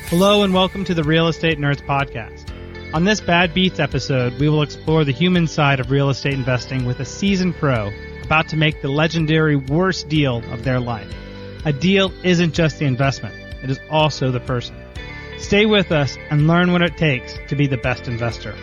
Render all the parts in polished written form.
Hello and welcome to the Real Estate Nerds Podcast. On this Bad Beats episode, we will explore the human side of real estate investing with a seasoned pro about to make the legendary worst deal of their life. A deal isn't just the investment, it is also the person. Stay with us and learn what it takes to be the best investor.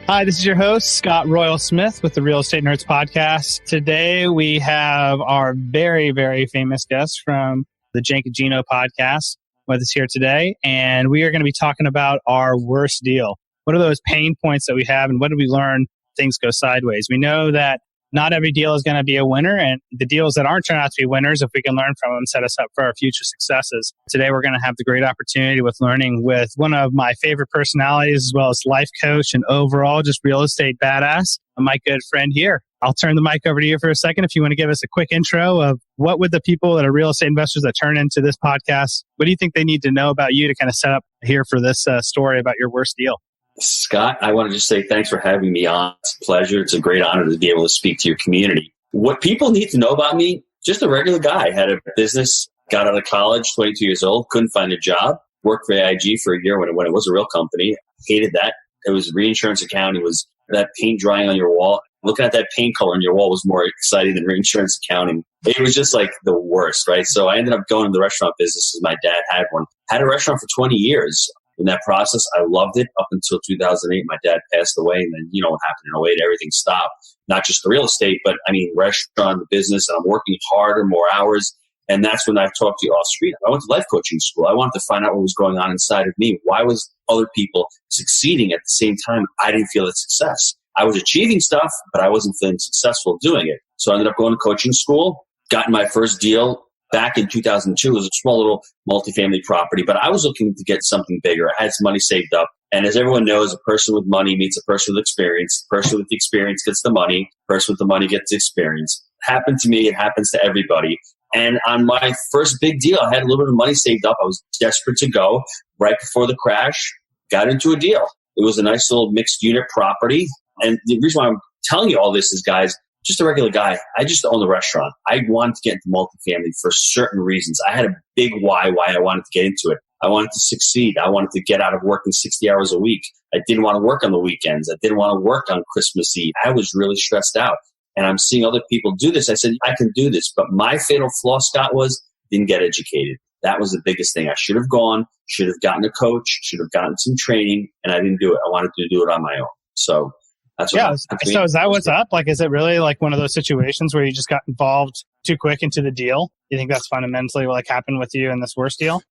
Hi, this is your host, Scott Royal Smith with the Real Estate Nerds Podcast. Today we have our very, very famous guest from the Jake and Gino Podcast with us here today, and we are going to be talking about our worst deal. What are those pain points that we have, and what did we learn things go sideways? We know that not every deal is going to be a winner, and the deals that aren't turning out to be winners, if we can learn from them, set us up for our future successes. Today, we're going to have the great opportunity with learning with one of my favorite personalities, as well as life coach and overall just real estate badass, my good friend here. I'll turn the mic over to you for a second. If you want to give us a quick intro of what would the people that are real estate investors that turn into this podcast, what do you think they need to know about you to kind of set up here for this story about your worst deal? Scott, I want to just say thanks for having me on. It's a pleasure. It's a great honor to be able to speak to your community. What people need to know about me, just a regular guy. Had a business, got out of college, 22 years old, couldn't find a job, worked for AIG for a year when it was a real company. Hated that. It was reinsurance accounting. It was that paint drying on your wall. Looking at that paint color on your wall was more exciting than reinsurance accounting. It was just like the worst, right? So I ended up going in the restaurant business as my dad had one. Had a restaurant for 20 years. In that process, I loved it up until 2008. My dad passed away, and then you know what happened in 2008, everything stopped. Not just the real estate, but I mean, restaurant, the business, and I'm working harder, more hours. And that's when I talked to you off street. I went to life coaching school. I wanted to find out what was going on inside of me. Why was other people succeeding at the same time? I didn't feel that success. I was achieving stuff, but I wasn't feeling successful doing it. So I ended up going to coaching school, got my first deal back in 2002. It was a small little multifamily property, but I was looking to get something bigger. I had some money saved up. And as everyone knows, a person with money meets a person with experience. The person with the experience gets the money. The person with the money gets the experience. It happened to me. It happens to everybody. And on my first big deal, I had a little bit of money saved up. I was desperate to go. Right before the crash, got into a deal. It was a nice little mixed unit property. And the reason why I'm telling you all this is, guys, just a regular guy. I just own the restaurant. I wanted to get into multifamily for certain reasons. I had a big why I wanted to get into it. I wanted to succeed. I wanted to get out of working 60 hours a week. I didn't want to work on the weekends. I didn't want to work on Christmas Eve. I was really stressed out. And I'm seeing other people do this. I said, I can do this. But my fatal flaw, Scott, was didn't get educated. That was the biggest thing. I should have gone, should have gotten a coach, should have gotten some training, and I didn't do it. I wanted to do it on my own. So that's what happened to me. So is that what's up? Like, is it really like one of those situations where you just got involved too quick into the deal? You think that's fundamentally what happened with you in this worst deal?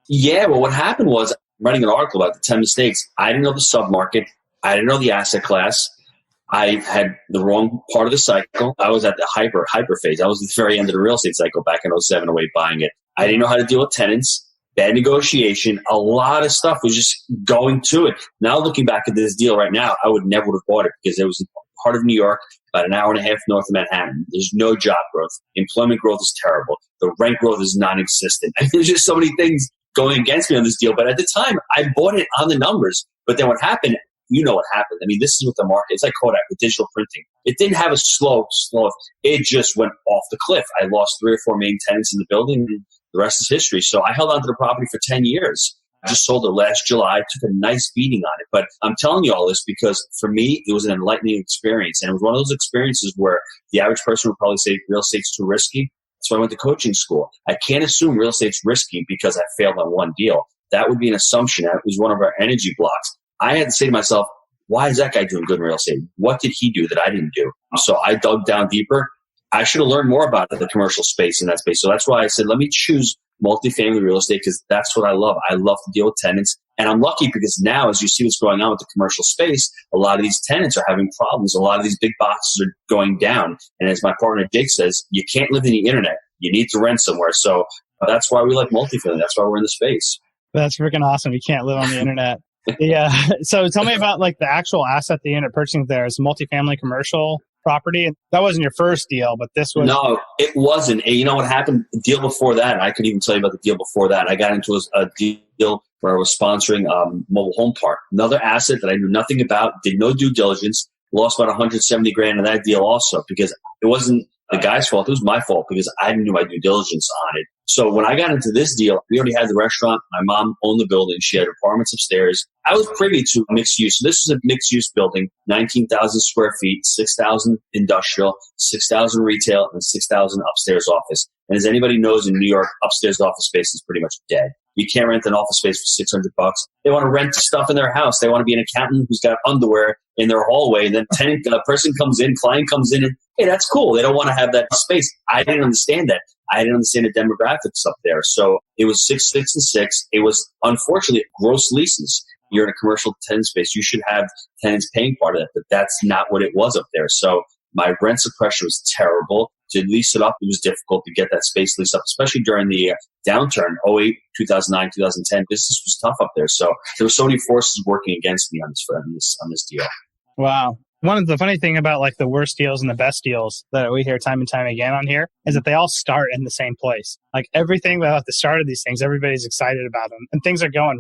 Yeah, well, what happened was I'm writing an article about the 10 mistakes. I didn't know the submarket. I didn't know the asset class. I had the wrong part of the cycle. I was at the hyper phase. I was at the very end of the real estate cycle back in 07, 08 buying it. I didn't know how to deal with tenants. Bad negotiation, a lot of stuff was just going to it. Now looking back at this deal right now, I would never have bought it because it was in part of New York, about an hour and a half north of Manhattan. There's no job growth. Employment growth is terrible. The rent growth is non-existent. I mean, there's just so many things going against me on this deal. But at the time, I bought it on the numbers. But then what happened, you know what happened. I mean, this is what the market, it's like Kodak with digital printing. It didn't have a slow. It just went off the cliff. I lost 3 or 4 main tenants in the building. And the rest is history. So I held on to the property for 10 years. I just sold it last July. Took a nice beating on it. But I'm telling you all this because for me, it was an enlightening experience. And it was one of those experiences where the average person would probably say real estate's too risky. So I went to coaching school. I can't assume real estate's risky because I failed on one deal. That would be an assumption. That was one of our energy blocks. I had to say to myself, why is that guy doing good in real estate? What did he do that I didn't do? So I dug down deeper. I should have learned more about the commercial space in that space. So that's why I said, let me choose multifamily real estate because that's what I love. I love to deal with tenants. And I'm lucky because now, as you see what's going on with the commercial space, a lot of these tenants are having problems. A lot of these big boxes are going down. And as my partner Jake says, you can't live in the internet. You need to rent somewhere. So that's why we like multifamily. That's why we're in the space. That's freaking awesome. You can't live on the internet. Yeah. So tell me about like the actual asset that you ended up purchasing there. Is multifamily commercial property. That wasn't your first deal, but this was. No, it wasn't. And you know what happened? The deal before that, I could even tell you about the deal before that. I got into a deal where I was sponsoring mobile home park, another asset that I knew nothing about, did no due diligence, lost about $170,000 in that deal also because it wasn't the guy's fault. It was my fault because I didn't do my due diligence on it. So when I got into this deal, we already had the restaurant. My mom owned the building. She had apartments upstairs. I was privy to mixed use. So this is a mixed use building, 19,000 square feet, 6,000 industrial, 6,000 retail, and 6,000 upstairs office. And as anybody knows, in New York, upstairs office space is pretty much dead. You can't rent an office space for $600. They want to rent stuff in their house. They want to be an accountant who's got underwear in their hallway. And then person comes in, client comes in, and hey, that's cool. They don't want to have that space. I didn't understand that. I didn't understand the demographics up there. So it was 6, 6, and 6. It was, unfortunately, gross leases. You're in a commercial tenant space. You should have tenants paying part of that, but that's not what it was up there. So my rent suppression was terrible. To lease it up, it was difficult to get that space leased up, especially during the downturn, 08, 2009, 2010. Business was tough up there. So there were so many forces working against me on this deal. Wow. One of the funny thing about like the worst deals and the best deals that we hear time and time again on here is that they all start in the same place. Like everything about the start of these things, everybody's excited about them and things are going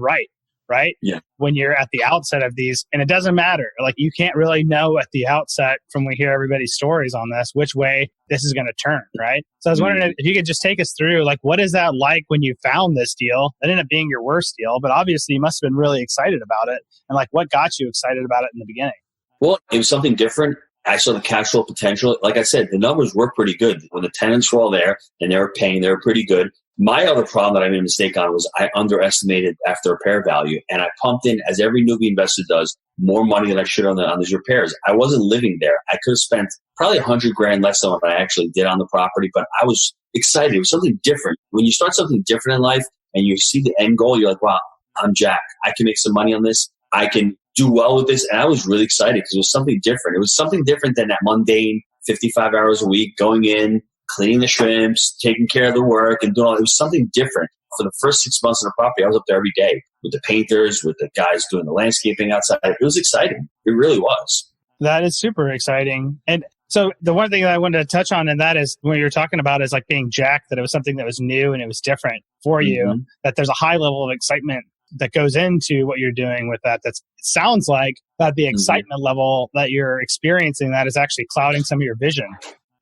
right? Yeah. When you're at the outset of these, and it doesn't matter. Like you can't really know at the outset from we hear everybody's stories on this, which way this is going to turn, right? So I was wondering if you could just take us through, like, what is that like when you found this deal? It ended up being your worst deal, but obviously you must have been really excited about it. And like, what got you excited about it in the beginning? Well, it was something different. I saw the cash flow potential. Like I said, the numbers were pretty good. When the tenants were all there and they were paying, they were pretty good. My other problem that I made a mistake on was I underestimated after repair value. And I pumped in, as every newbie investor does, more money than I should on these repairs. I wasn't living there. I could have spent probably $100,000 less than what I actually did on the property, but I was excited. It was something different. When you start something different in life and you see the end goal, you're like, wow, I'm Jack. I can make some money on this. I can do well with this. And I was really excited because it was something different. It was something different than that mundane 55 hours a week, going in, cleaning the shrimps, taking care of the work, and doing all. It was something different. For the first 6 months of the property, I was up there every day with the painters, with the guys doing the landscaping outside. It was exciting. It really was. That is super exciting. And so the one thing that I wanted to touch on, and that is when you're talking about is like being Jack, that it was something that was new and it was different for you, that there's a high level of excitement that goes into what you're doing with that. It sounds like that the excitement level that you're experiencing that is actually clouding some of your vision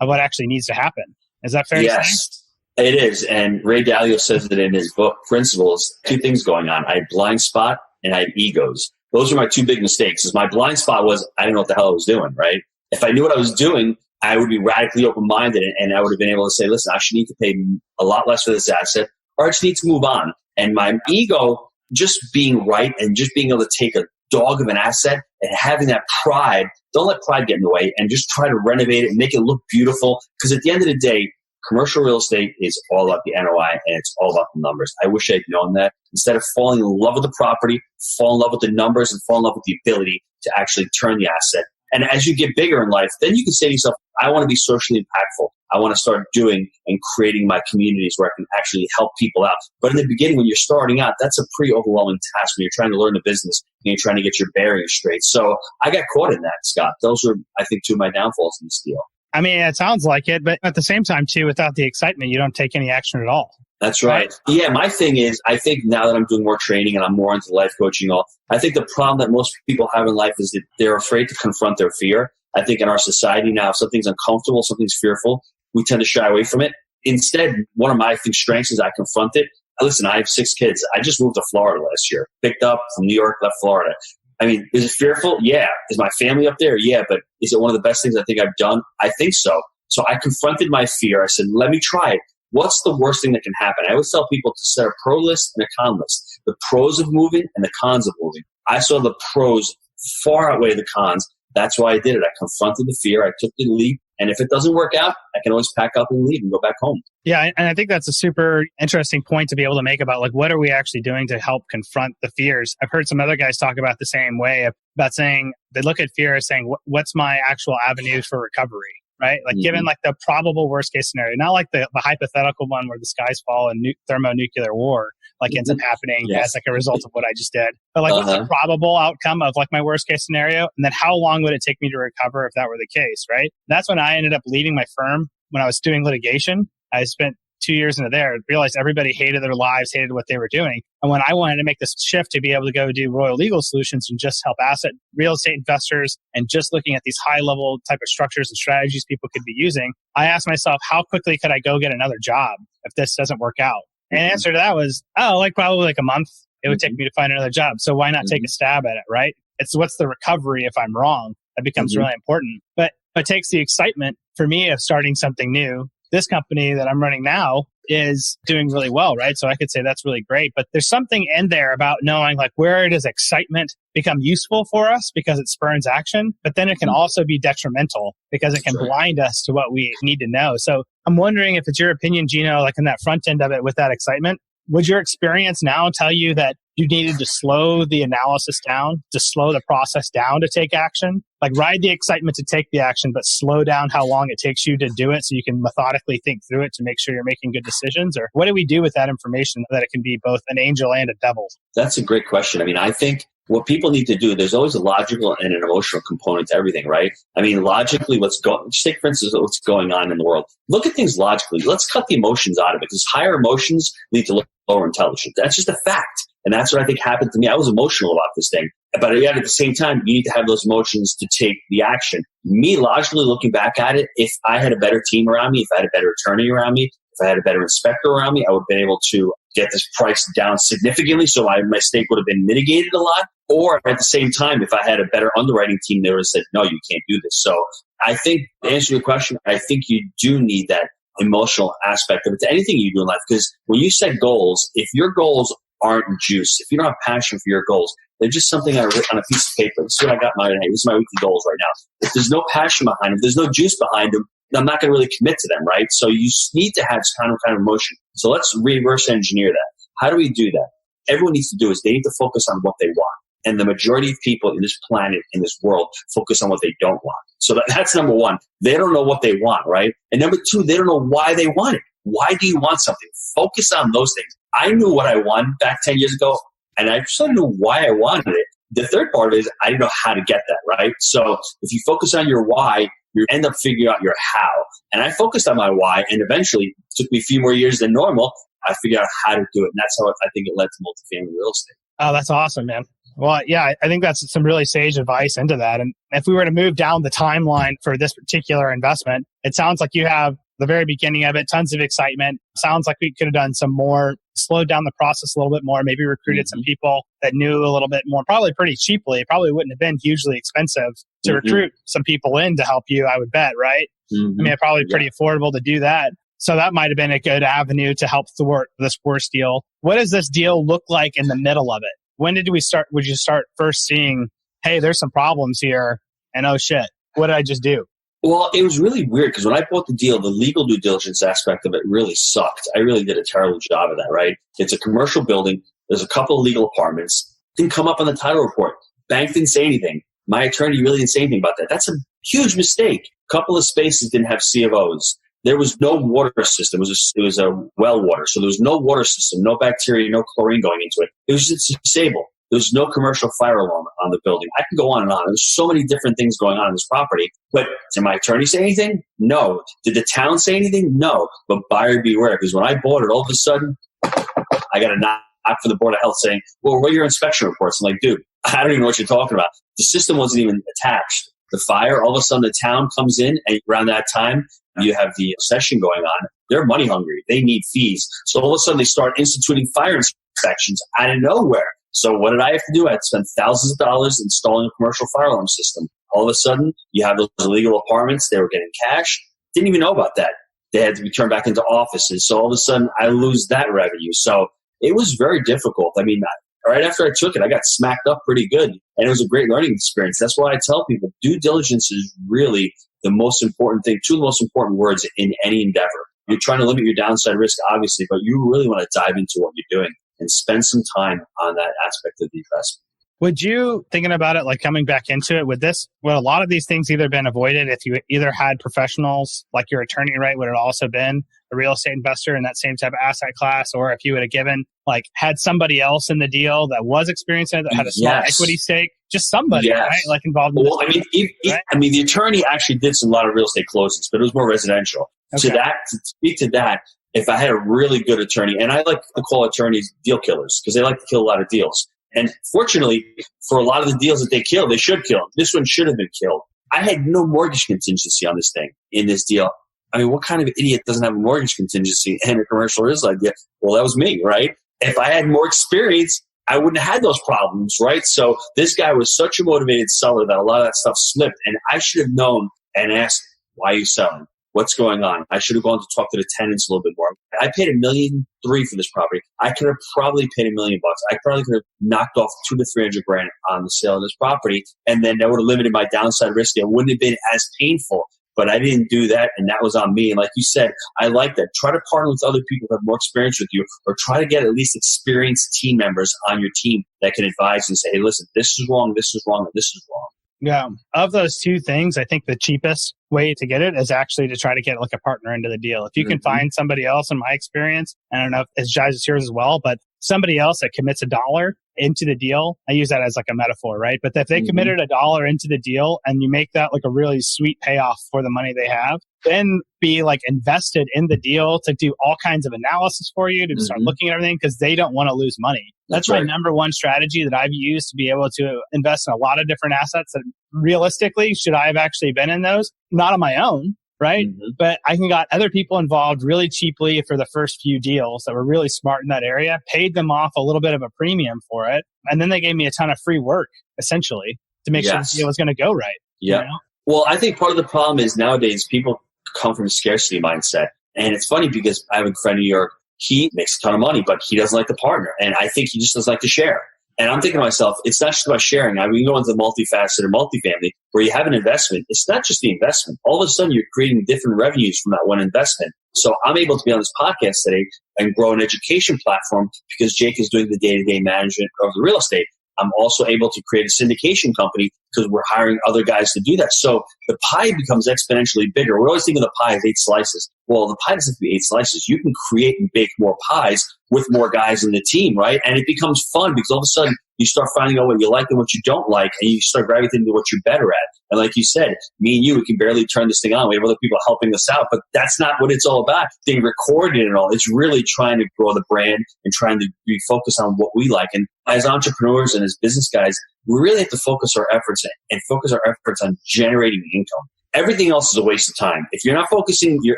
of what actually needs to happen. Is that fair to say? Yes, it is. And Ray Dalio says that in his book, Principles, two things going on. I had blind spot and I had egos. Those were my two big mistakes. My blind spot was I didn't know what the hell I was doing, right? If I knew what I was doing, I would be radically open-minded and I would have been able to say, listen, I should need to pay a lot less for this asset or I just need to move on. And my ego, just being right and just being able to take a dog of an asset and having that pride, don't let pride get in the way and just try to renovate it and make it look beautiful. Because at the end of the day, commercial real estate is all about the NOI and it's all about the numbers. I wish I'd known that. Instead of falling in love with the property, fall in love with the numbers and fall in love with the ability to actually turn the asset. And as you get bigger in life, then you can say to yourself, I want to be socially impactful. I want to start doing and creating my communities where I can actually help people out. But in the beginning, when you're starting out, that's a pretty overwhelming task when you're trying to learn the business and you're trying to get your bearings straight. So I got caught in that, Scott. Those were, I think, two of my downfalls in this deal. I mean, it sounds like it, but at the same time, too, without the excitement, you don't take any action at all. That's right. Yeah, my thing is, I think now that I'm doing more training and I'm more into life coaching, I think the problem that most people have in life is that they're afraid to confront their fear. I think in our society now, if something's uncomfortable, something's fearful, we tend to shy away from it. Instead, one of my strengths is I confront it. Listen, I have 6 kids. I just moved to Florida last year. Picked up from New York, left Florida. I mean, is it fearful? Yeah. Is my family up there? Yeah. But is it one of the best things I think I've done? I think so. So I confronted my fear. I said, let me try it. What's the worst thing that can happen? I always tell people to set a pro list and a con list. The pros of moving and the cons of moving. I saw the pros far outweigh the cons. That's why I did it. I confronted the fear. I took the leap. And if it doesn't work out, I can always pack up and leave and go back home. Yeah. And I think that's a super interesting point to be able to make about like, what are we actually doing to help confront the fears? I've heard some other guys talk about the same way about saying they look at fear as saying, what's my actual avenues for recovery? Right? Like given like the probable worst case scenario, not like the hypothetical one where the skies fall and thermonuclear war like ends up happening as like a result of what I just did. But like what's the probable outcome of like my worst case scenario? And then how long would it take me to recover if that were the case? Right? That's when I ended up leaving my firm when I was doing litigation. I spent 2 years into there, realized everybody hated their lives, hated what they were doing. And when I wanted to make this shift to be able to go do Royal Legal Solutions and just help asset real estate investors and just looking at these high level type of structures and strategies people could be using, I asked myself, how quickly could I go get another job? if this doesn't work out? And the answer to that was, probably like a month. It would take me to find another job. So why not take a stab at it, right? It's what's the recovery if I'm wrong? That becomes really important. But it takes the excitement for me of starting something new. This company that I'm running now is doing really well, right? So I could say that's really great. But there's something in there about knowing like where does excitement become useful for us because it spurns action, but then it can also be detrimental because it can blind us to what we need to know. So I'm wondering if it's your opinion, Gino, like in that front end of it with that excitement, would your experience now tell you that you needed to slow the analysis down, to slow the process down to take action? Like ride the excitement to take the action, but slow down how long it takes you to do it so you can methodically think through it to make sure you're making good decisions? Or what do we do with that information that it can be both an angel and a devil? That's a great question. I mean, I think what people need to do, there's always a logical and an emotional component to everything, right? I mean, logically, just take, for instance, what's going on in the world. Look at things logically. Let's cut the emotions out of it because higher emotions lead to lower intelligence. That's just a fact. And that's what I think happened to me. I was emotional about this thing. But yet at the same time, you need to have those emotions to take the action. Me, logically looking back at it, if I had a better team around me, if I had a better attorney around me, if I had a better inspector around me, I would have been able to get this price down significantly so my mistake would have been mitigated a lot. Or at the same time, if I had a better underwriting team, they would have said, no, you can't do this. So I think, to answer your question, I think you do need that emotional aspect of it to anything you do in life. Because when you set goals, if your goals aren't juice, if you don't have passion for your goals, they're just something I wrote on a piece of paper. This is what I got this is my weekly goals right now. If there's no passion behind them, there's no juice behind them, I'm not going to really commit to them, right? So you need to have kind of emotion. So let's reverse engineer that. How do we do that? Everyone needs to do is they need to focus on what they want. And the majority of people in this planet, in this world, focus on what they don't want. So that's number one. They don't know what they want, right? And number two, they don't know why they want it. Why do you want something? Focus on those things. I knew what I wanted back 10 years ago, and I sort of knew why I wanted it. The third part is I didn't know how to get that, right? So if you focus on your why, you end up figuring out your how. And I focused on my why, and eventually, it took me a few more years than normal, I figured out how to do it. And that's how I think it led to multifamily real estate. Oh, that's awesome, man. Well, yeah, I think that's some really sage advice into that. And if we were to move down the timeline for this particular investment, it sounds like you have the very beginning of it, tons of excitement. Sounds like we could have done some more, slowed down the process a little bit more, maybe recruited some people that knew a little bit more, probably pretty cheaply. It probably wouldn't have been hugely expensive to recruit some people in to help you, I would bet, right? I mean, it's probably pretty affordable to do that. So that might have been a good avenue to help thwart this worst deal. What does this deal look like in the middle of it? When would you start first seeing, hey, there's some problems here, and oh shit, what did I just do? Well, it was really weird because when I bought the deal, the legal due diligence aspect of it really sucked. I really did a terrible job of that, right? It's a commercial building. There's a couple of legal apartments. Didn't come up on the title report. Bank didn't say anything. My attorney really didn't say anything about that. That's a huge mistake. A couple of spaces didn't have C of Os. There was no water system. It was a well water. So there was no water system, no bacteria, no chlorine going into it. It was just disabled. There was no commercial fire alarm on the building. I can go on and on. There's so many different things going on in this property. But did my attorney say anything? No. Did the town say anything? No. But buyer beware, because when I bought it, all of a sudden, I got a knock from the Board of Health saying, well, what are your inspection reports? I'm like, dude, I don't even know what you're talking about. The system wasn't even attached. The fire, all of a sudden, the town comes in, and around that time, you have the session going on. They're money hungry. They need fees. So all of a sudden, they start instituting fire inspections out of nowhere. So what did I have to do? I had to spend thousands of dollars installing a commercial fire alarm system. All of a sudden, you have those illegal apartments. They were getting cash. Didn't even know about that. They had to be turned back into offices. So all of a sudden, I lose that revenue. So it was very difficult. I mean, right after I took it, I got smacked up pretty good. And it was a great learning experience. That's why I tell people due diligence is really the most important thing, two of the most important words in any endeavor. You're trying to limit your downside risk, obviously, but you really want to dive into what you're doing and spend some time on that aspect of the investment. Would you, thinking about it, like coming back into it, would a lot of these things either been avoided if you either had professionals like your attorney, right? Would it also been a real estate investor in that same type of asset class? Or if you would have had somebody else in the deal that was experiencing it, that had a small equity stake, just somebody, right? Like involved in the attorney actually did a lot of real estate closings, but it was more residential. Okay. To speak to that, if I had a really good attorney, and I like to call attorneys deal killers because they like to kill a lot of deals. And fortunately, for a lot of the deals that they kill, they should kill. This one should have been killed. I had no mortgage contingency on this thing in this deal. I mean, what kind of idiot doesn't have a mortgage contingency and a commercial real estate idea? Well, that was me, right? If I had more experience, I wouldn't have had those problems, right? So this guy was such a motivated seller that a lot of that stuff slipped. And I should have known and asked, why are you selling? What's going on? I should have gone to talk to the tenants a little bit more. I paid $1.3 million for this property. I could have probably paid $1 million. I probably could have knocked off $200,000 to $300,000 on the sale of this property. And then that would have limited my downside risk. It wouldn't have been as painful. But I didn't do that, and that was on me. And like you said, I like that. Try to partner with other people who have more experience with you, or try to get at least experienced team members on your team that can advise and say, hey, listen, this is wrong, this is wrong, and this is wrong. Yeah. Of those two things, I think the cheapest way to get it is actually to try to get like a partner into the deal. If you can find somebody else, in my experience, I don't know if it's Jive's yours as well, but somebody else that commits $1 into the deal, I use that as like a metaphor, right? But if they committed $1 into the deal and you make that like a really sweet payoff for the money they have, then be like invested in the deal to do all kinds of analysis for you, to start looking at everything, because they don't want to lose money. That's my number one strategy that I've used to be able to invest in a lot of different assets that realistically, should I have actually been in those? Not on my own, right? But I can got other people involved really cheaply for the first few deals that were really smart in that area, paid them off a little bit of a premium for it. And then they gave me a ton of free work, essentially, to make sure the deal was going to go right. Yeah. You know? Well, I think part of the problem is nowadays people come from a scarcity mindset. And it's funny because I have a friend in New York. He makes a ton of money, but he doesn't like to partner. And I think he just doesn't like to share. And I'm thinking to myself, it's not just about sharing. I mean, we go into the multifaceted multifamily where you have an investment. It's not just the investment. All of a sudden, you're creating different revenues from that one investment. So I'm able to be on this podcast today and grow an education platform because Jake is doing the day-to-day management of the real estate. I'm also able to create a syndication company because we're hiring other guys to do that. So the pie becomes exponentially bigger. We're always thinking of the pie as 8 slices. Well, the pie doesn't have to be 8 slices. You can create and bake more pies with more guys in the team, right? And it becomes fun because all of a sudden you start finding out what you like and what you don't like, and you start gravitating to what you're better at. And like you said, me and you, we can barely turn this thing on. We have other people helping us out, but that's not what it's all about. Being recorded and all. It's really trying to grow the brand and trying to be focused on what we like. And as entrepreneurs and as business guys, we really have to focus our efforts on generating income. Everything else is a waste of time. If you're not focusing your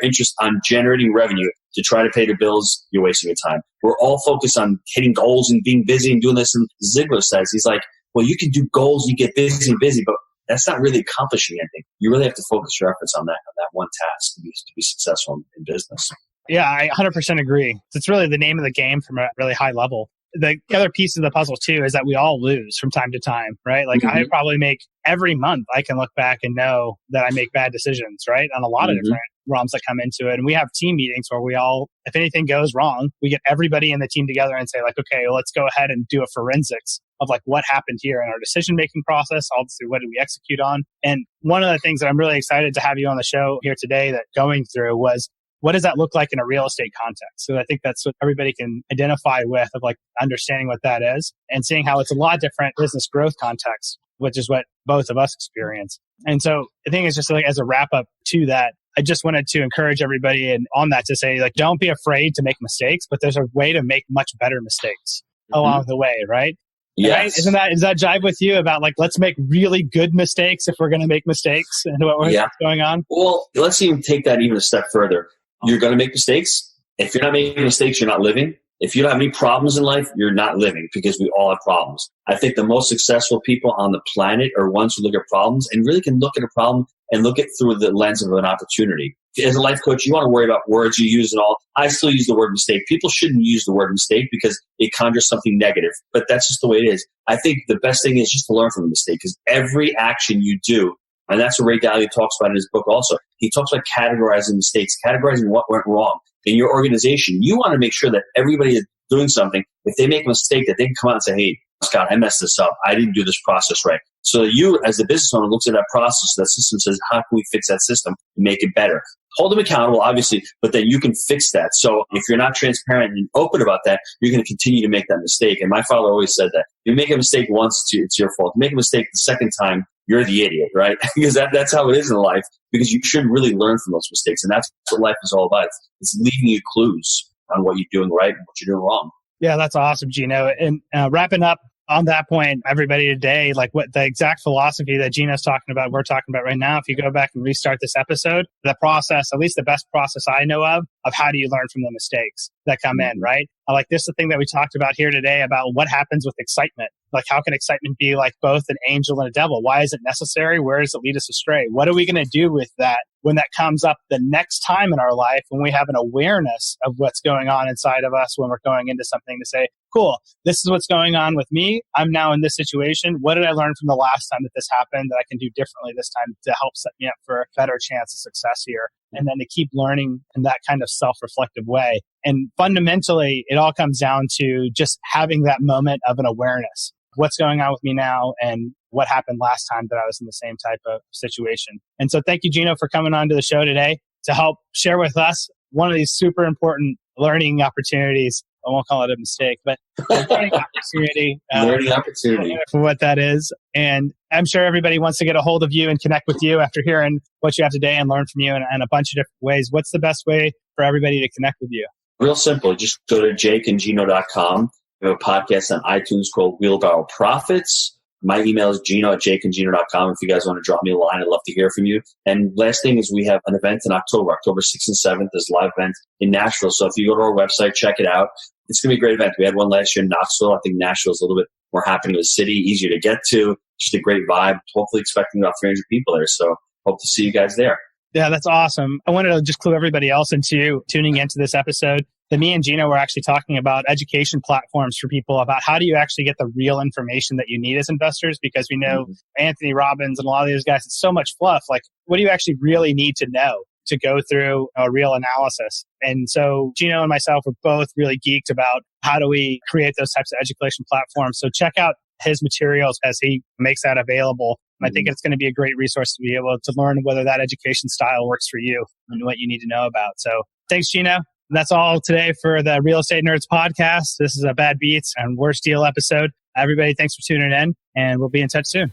interest on generating revenue to try to pay the bills, you're wasting your time. We're all focused on hitting goals and being busy and doing this. And Ziegler says, he's like, well, you can do goals, you get busy, but that's not really accomplishing anything. You really have to focus your efforts on that one task to be successful in business. Yeah, I 100% agree. It's really the name of the game from a really high level. The other piece of the puzzle too is that we all lose from time to time, right? Like I probably make every month, I can look back and know that I make bad decisions, right? On a lot of different realms that come into it. And we have team meetings where we all, if anything goes wrong, we get everybody in the team together and say like, okay, well, let's go ahead and do a forensics of like what happened here in our decision-making process. Obviously, what did we execute on? And one of the things that I'm really excited to have you on the show here today that going through was, what does that look like in a real estate context? So I think that's what everybody can identify with, of like understanding what that is and seeing how it's a lot different business growth context, which is what both of us experience. And so the thing is just like as a wrap up to that, I just wanted to encourage everybody and on that to say like, don't be afraid to make mistakes, but there's a way to make much better mistakes along the way, right? Yes. Right? Does that jive with you about like, let's make really good mistakes if we're going to make mistakes and what's going on? Well, let's even take that even a step further. You're going to make mistakes. If you're not making mistakes, you're not living. If you don't have any problems in life, you're not living because we all have problems. I think the most successful people on the planet are ones who look at problems and really can look at a problem and look at through the lens of an opportunity. As a life coach, you want to worry about words you use and all. I still use the word mistake. People shouldn't use the word mistake because it conjures something negative, but that's just the way it is. I think the best thing is just to learn from the mistake because every action you do, and that's what Ray Dalio talks about in his book also. He talks about categorizing mistakes, categorizing what went wrong. In your organization, you want to make sure that everybody is doing something. If they make a mistake, that they can come out and say, hey, Scott, I messed this up. I didn't do this process right. So you, as the business owner, looks at that process, that system, says, how can we fix that system and make it better? Hold them accountable, obviously, but then you can fix that. So if you're not transparent and open about that, you're going to continue to make that mistake. And my father always said that. If you make a mistake once, it's your fault. If you make a mistake the second time, you're the idiot, right? Because that's how it is in life, because you should really learn from those mistakes. And that's what life is all about. It's leaving you clues on what you're doing right and what you're doing wrong. Yeah, that's awesome, Gino. And wrapping up on that point, everybody today, like what the exact philosophy that Gino's talking about, we're talking about right now, if you go back and restart this episode, the process, at least the best process I know of how do you learn from the mistakes that come in, right? Like this is the thing that we talked about here today about what happens with excitement. Like how can excitement be like both an angel and a devil? Why is it necessary? Where does it lead us astray? What are we going to do with that when that comes up the next time in our life, when we have an awareness of what's going on inside of us, when we're going into something to say, cool, this is what's going on with me. I'm now in this situation. What did I learn from the last time that this happened that I can do differently this time to help set me up for a better chance of success here? And then to keep learning in that kind of self-reflective way. And fundamentally, it all comes down to just having that moment of an awareness. What's going on with me now and what happened last time that I was in the same type of situation. And so thank you, Gino, for coming on to the show today to help share with us one of these super important learning opportunities. I won't call it a mistake, but a learning opportunity. Learning opportunity. For what that is. And I'm sure everybody wants to get a hold of you and connect with you after hearing what you have today and learn from you in a bunch of different ways. What's the best way for everybody to connect with you? Real simple. Just go to jakeandgino.com. We have a podcast on iTunes called Wheelbarrow Profits. My email is gino@jakeandgino.com. If you guys want to drop me a line, I'd love to hear from you. And last thing is we have an event in October 6th and 7th. There's a live event in Nashville. So if you go to our website, check it out. It's going to be a great event. We had one last year in Knoxville. I think Nashville's a little bit more happening of a city, easier to get to. Just a great vibe. Hopefully expecting about 300 people there. So hope to see you guys there. Yeah, that's awesome. I wanted to just clue everybody else into tuning into this episode. That me and Gino were actually talking about education platforms for people about how do you actually get the real information that you need as investors? Because we know Anthony Robbins and a lot of these guys, it's so much fluff. Like, what do you actually really need to know to go through a real analysis? And so Gino and myself were both really geeked about how do we create those types of education platforms. So check out his materials as he makes that available. And I think it's going to be a great resource to be able to learn whether that education style works for you and what you need to know about. So thanks, Gino. That's all today for the Real Estate Nerds podcast. This is a Bad Beats and Worst Deal episode. Everybody, thanks for tuning in, and we'll be in touch soon.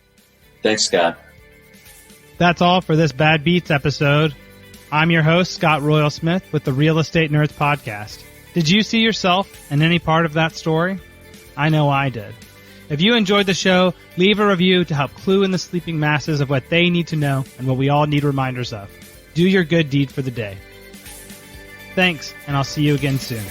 Thanks, Scott. That's all for this Bad Beats episode. I'm your host, Scott Royal Smith, with the Real Estate Nerds podcast. Did you see yourself in any part of that story? I know I did. If you enjoyed the show, leave a review to help clue in the sleeping masses of what they need to know and what we all need reminders of. Do your good deed for the day. Thanks, and I'll see you again soon.